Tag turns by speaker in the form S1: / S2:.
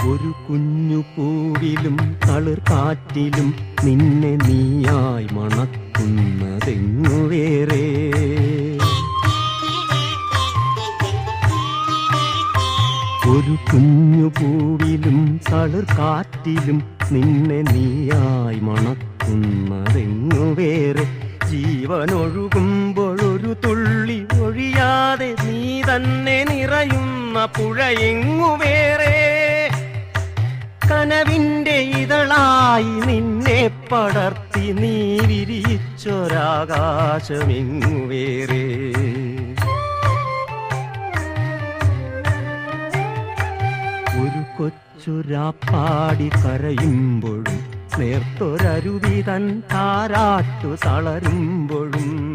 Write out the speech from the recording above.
S1: ഒരു കുഞ്ഞു പൂവിലും തളിർ കാറ്റിലും നിന്നെ നീയായി മണക്കുന്നതെങ്ങു വേറെ. ഒരു കുഞ്ഞു പൂവിലും തളിർ കാറ്റിലും നിന്നെ നീയായി മണക്കുന്നതെങ്ങു വേറെ. ജീവനൊഴുകുമ്പോഴൊരു തുള്ളി ഒഴിയാതെ നീ തന്നെ നിറയുന്ന പുഴയെങ്ങു വേറെ. കനവിന്റെ ഇതളായി നിന്നെ പടർത്തി നീ വിരിയിച്ചൊരാകാശമെങ്ങു വേറെ. ഒരു കൊച്ചുരാപ്പാടി കരയുമ്പോഴും നേർത്തൊരരുവി തൻ താരാട്ടു തളരുമ്പോഴും